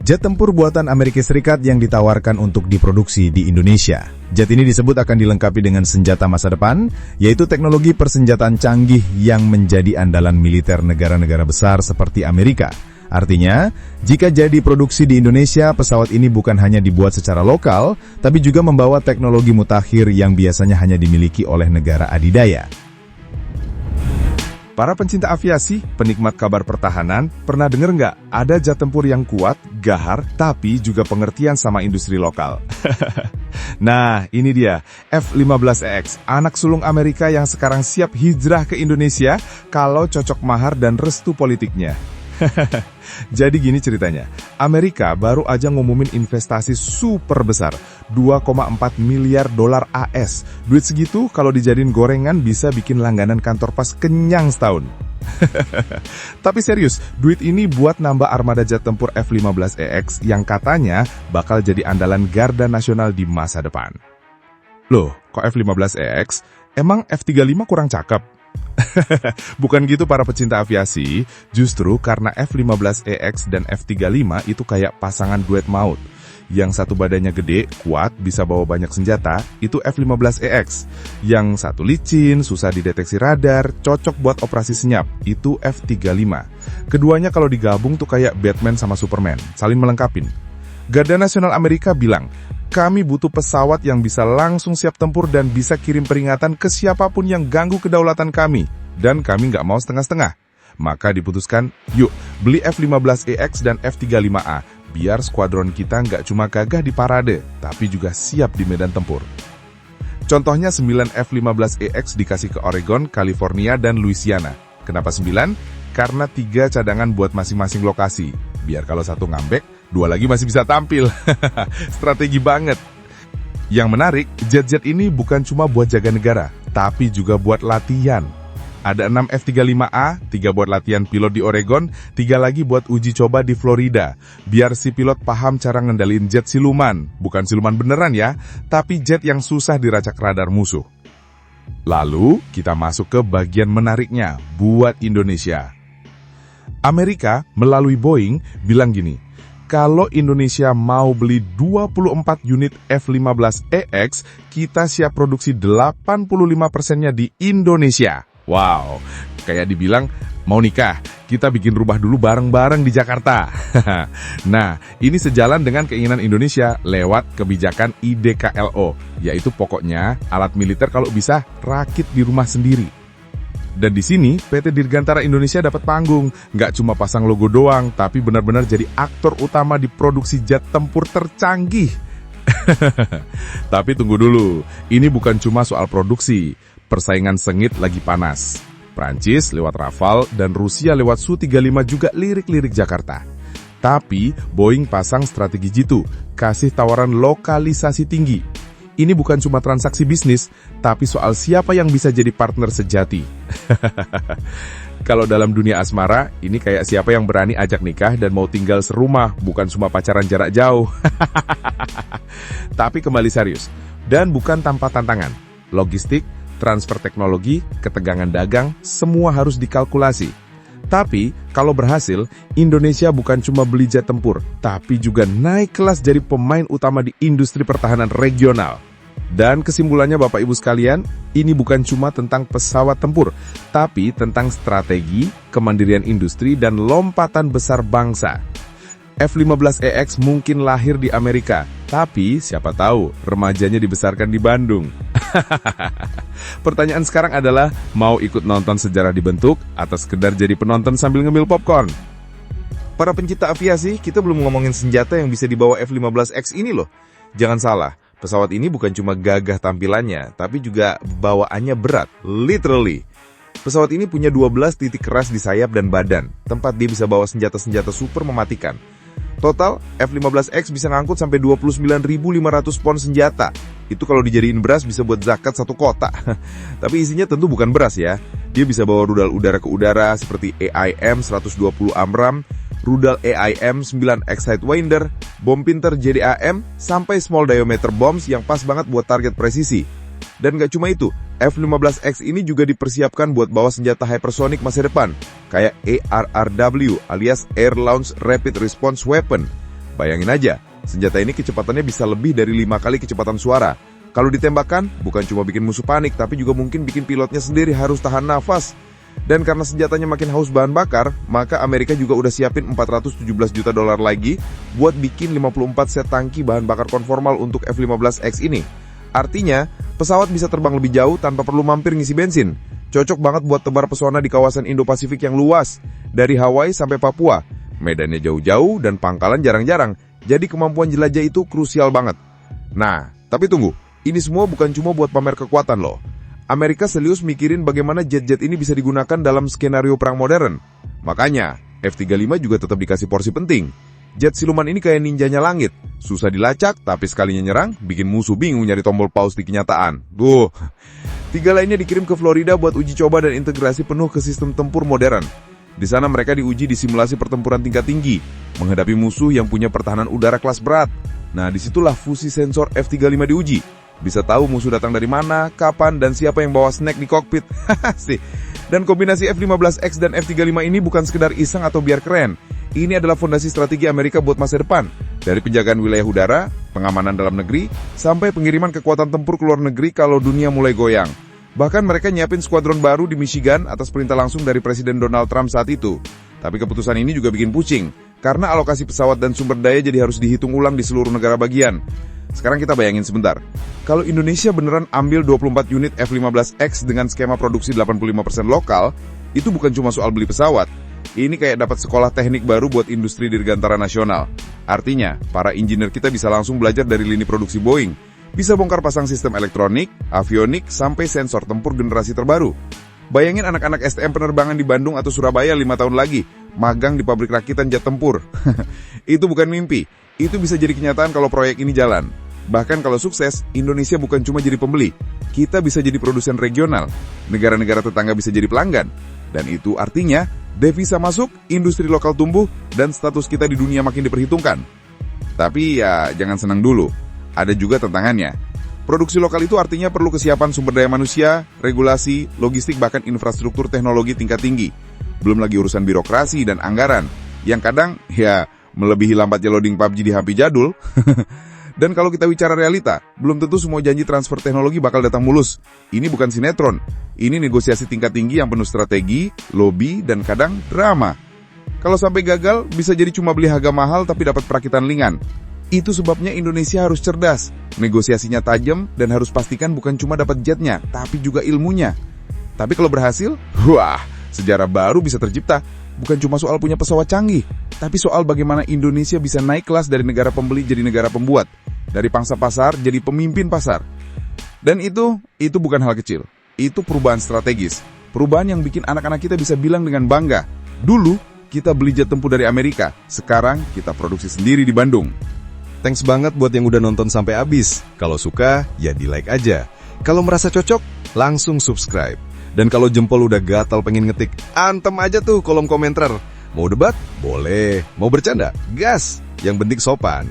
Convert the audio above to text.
Jet tempur buatan Amerika Serikat yang ditawarkan untuk diproduksi di Indonesia. Jet ini disebut akan dilengkapi dengan senjata masa depan, yaitu teknologi persenjataan canggih yang menjadi andalan militer negara-negara besar seperti Amerika. Artinya, jika jadi produksi di Indonesia, pesawat ini bukan hanya dibuat secara lokal, tapi juga membawa teknologi mutakhir yang biasanya hanya dimiliki oleh negara adidaya. Para pencinta aviasi, penikmat kabar pertahanan, pernah denger nggak ada jet tempur yang kuat, gahar, tapi juga pengertian sama industri lokal? Nah, ini dia, F-15EX, anak sulung Amerika yang sekarang siap hijrah ke Indonesia kalau cocok mahar dan restu politiknya. Jadi gini ceritanya, Amerika baru aja ngumumin investasi super besar, 2,4 miliar dolar AS. Duit segitu kalau dijadiin gorengan bisa bikin langganan kantor pas kenyang setahun. Tapi serius, duit ini buat nambah armada jet tempur F-15EX yang katanya bakal jadi andalan garda nasional di masa depan. Loh, kok F-15EX? Emang F-35 kurang cakep? Bukan gitu para pecinta aviasi, justru karena F-15EX dan F-35 itu kayak pasangan duet maut. Yang satu badannya gede, kuat, bisa bawa banyak senjata, itu F-15EX. Yang satu licin, susah dideteksi radar, cocok buat operasi senyap, itu F-35. Keduanya kalau digabung tuh kayak Batman sama Superman, saling melengkapin. Garda Nasional Amerika bilang, kami butuh pesawat yang bisa langsung siap tempur dan bisa kirim peringatan ke siapapun yang ganggu kedaulatan kami. Dan kami nggak mau setengah-setengah. Maka diputuskan, yuk beli F-15EX dan F-35A, biar skuadron kita nggak cuma gagah di parade, tapi juga siap di medan tempur. Contohnya 9 F-15EX dikasih ke Oregon, California, dan Louisiana. Kenapa 9? Karena 3 cadangan buat masing-masing lokasi. Biar kalau satu ngambek, 2 lagi masih bisa tampil. Strategi banget. Yang menarik, jet-jet ini bukan cuma buat jaga negara, tapi juga buat latihan. Ada 6 F-35A, 3 buat latihan pilot di Oregon, 3 lagi buat uji coba di Florida. Biar si pilot paham cara ngendalin jet siluman. Bukan siluman beneran ya, tapi jet yang susah diracak radar musuh. Lalu, kita masuk ke bagian menariknya, buat Indonesia. Amerika melalui Boeing bilang gini, kalau Indonesia mau beli 24 unit F-15EX, kita siap produksi 85%-nya di Indonesia. Wow, kayak dibilang, mau nikah, kita bikin rumah dulu bareng-bareng di Jakarta. Nah, ini sejalan dengan keinginan Indonesia lewat kebijakan IDKLO, yaitu pokoknya alat militer kalau bisa rakit di rumah sendiri. Dan di sini, PT Dirgantara Indonesia dapat panggung. Nggak cuma pasang logo doang, tapi benar-benar jadi aktor utama di produksi jet tempur tercanggih. Tapi tunggu dulu, ini bukan cuma soal produksi. Persaingan sengit lagi panas. Prancis lewat Rafale dan Rusia lewat Su-35 juga lirik-lirik Jakarta. Tapi, Boeing pasang strategi jitu, kasih tawaran lokalisasi tinggi. Ini bukan cuma transaksi bisnis, tapi soal siapa yang bisa jadi partner sejati. Kalau dalam dunia asmara, ini kayak siapa yang berani ajak nikah dan mau tinggal serumah, bukan cuma pacaran jarak jauh. Tapi kembali serius, dan bukan tanpa tantangan. Logistik, transfer teknologi, ketegangan dagang, semua harus dikalkulasi. Tapi, kalau berhasil, Indonesia bukan cuma beli jet tempur, tapi juga naik kelas jadi pemain utama di industri pertahanan regional. Dan kesimpulannya Bapak Ibu sekalian, ini bukan cuma tentang pesawat tempur, tapi tentang strategi, kemandirian industri, dan lompatan besar bangsa. F-15EX mungkin lahir di Amerika, tapi siapa tahu remajanya dibesarkan di Bandung. Pertanyaan sekarang adalah, mau ikut nonton sejarah dibentuk atau sekedar jadi penonton sambil ngemil popcorn? Para pencinta aviasi, kita belum ngomongin senjata yang bisa dibawa F-15X ini loh. Jangan salah, pesawat ini bukan cuma gagah tampilannya, tapi juga bawaannya berat, literally. Pesawat ini punya 12 titik keras di sayap dan badan, tempat dia bisa bawa senjata-senjata super mematikan. Total, F-15X bisa ngangkut sampai 29.500 pon senjata. Itu kalau dijadiin beras bisa buat zakat satu kota. Tapi isinya tentu bukan beras ya. Dia bisa bawa rudal udara ke udara seperti AIM-120 AMRAAM, rudal AIM-9X Sidewinder, bom pinter JDAM, sampai small diameter bombs yang pas banget buat target presisi. Dan gak cuma itu, F-15X ini juga dipersiapkan buat bawa senjata hypersonic masa depan, kayak ARRW alias Air Launch Rapid Response Weapon. Bayangin aja, senjata ini kecepatannya bisa lebih dari 5 kali kecepatan suara. Kalau ditembakkan, bukan cuma bikin musuh panik, tapi juga mungkin bikin pilotnya sendiri harus tahan nafas. Dan karena senjatanya makin haus bahan bakar, maka Amerika juga udah siapin 417 juta dolar lagi buat bikin 54 set tangki bahan bakar konformal untuk F-15X ini. Artinya, pesawat bisa terbang lebih jauh tanpa perlu mampir ngisi bensin. Cocok banget buat tebar pesona di kawasan Indo-Pasifik yang luas, dari Hawaii sampai Papua. Medannya jauh-jauh dan pangkalan jarang-jarang, jadi kemampuan jelajah itu krusial banget. Nah, tapi tunggu, ini semua bukan cuma buat pamer kekuatan loh. Amerika serius mikirin bagaimana jet-jet ini bisa digunakan dalam skenario perang modern. Makanya, F-35 juga tetap dikasih porsi penting. Jet siluman ini kayak ninjanya langit, susah dilacak, tapi sekalinya nyerang, bikin musuh bingung nyari tombol pause di kenyataan. 3 lainnya dikirim ke Florida buat uji coba dan integrasi penuh ke sistem tempur modern. Di sana mereka diuji di simulasi pertempuran tingkat tinggi, menghadapi musuh yang punya pertahanan udara kelas berat. Nah, disitulah fusi sensor F-35 diuji. Bisa tahu musuh datang dari mana, kapan, dan siapa yang bawa snack di kokpit. Sih. Dan kombinasi F-15X dan F-35 ini bukan sekedar iseng atau biar keren. Ini adalah fondasi strategi Amerika buat masa depan. Dari penjagaan wilayah udara, pengamanan dalam negeri, sampai pengiriman kekuatan tempur ke luar negeri kalau dunia mulai goyang. Bahkan mereka nyiapin skuadron baru di Michigan atas perintah langsung dari Presiden Donald Trump saat itu. Tapi keputusan ini juga bikin pusing, karena alokasi pesawat dan sumber daya jadi harus dihitung ulang di seluruh negara bagian. Sekarang kita bayangin sebentar, kalau Indonesia beneran ambil 24 unit F-15X dengan skema produksi 85% lokal, itu bukan cuma soal beli pesawat. Ini kayak dapat sekolah teknik baru buat industri dirgantara nasional. Artinya, para engineer kita bisa langsung belajar dari lini produksi Boeing. Bisa bongkar pasang sistem elektronik, avionik, sampai sensor tempur generasi terbaru. Bayangin anak-anak STM penerbangan di Bandung atau Surabaya 5 tahun lagi, magang di pabrik rakitan jet tempur. Itu bukan mimpi, itu bisa jadi kenyataan kalau proyek ini jalan. Bahkan kalau sukses, Indonesia bukan cuma jadi pembeli, kita bisa jadi produsen regional. Negara-negara tetangga bisa jadi pelanggan. Dan itu artinya, devisa masuk, industri lokal tumbuh, dan status kita di dunia makin diperhitungkan. Tapi ya, jangan senang dulu. Ada juga tantangannya. Produksi lokal itu artinya perlu kesiapan sumber daya manusia, regulasi, logistik, bahkan infrastruktur teknologi tingkat tinggi. Belum lagi urusan birokrasi dan anggaran, yang kadang ya melebihi lambatnya loading PUBG di HP jadul. Dan kalau kita bicara realita, belum tentu semua janji transfer teknologi bakal datang mulus. Ini bukan sinetron, ini negosiasi tingkat tinggi yang penuh strategi, lobby, dan kadang drama. Kalau sampai gagal, bisa jadi cuma beli harga mahal tapi dapat perakitan ringan. Itu sebabnya Indonesia harus cerdas, negosiasinya tajam, dan harus pastikan bukan cuma dapat jetnya, tapi juga ilmunya. Tapi kalau berhasil, wah, sejarah baru bisa tercipta. Bukan cuma soal punya pesawat canggih, tapi soal bagaimana Indonesia bisa naik kelas dari negara pembeli jadi negara pembuat, dari pangsa pasar jadi pemimpin pasar. Dan itu bukan hal kecil, itu perubahan strategis, perubahan yang bikin anak-anak kita bisa bilang dengan bangga, dulu kita beli jet tempur dari Amerika, sekarang kita produksi sendiri di Bandung. Thanks banget buat yang udah nonton sampai habis. Kalau suka, ya di like aja. Kalau merasa cocok, langsung subscribe. Dan kalau jempol udah gatal pengen ngetik, antem aja tuh kolom komentar. Mau debat? Boleh. Mau bercanda? Gas. Yang penting sopan.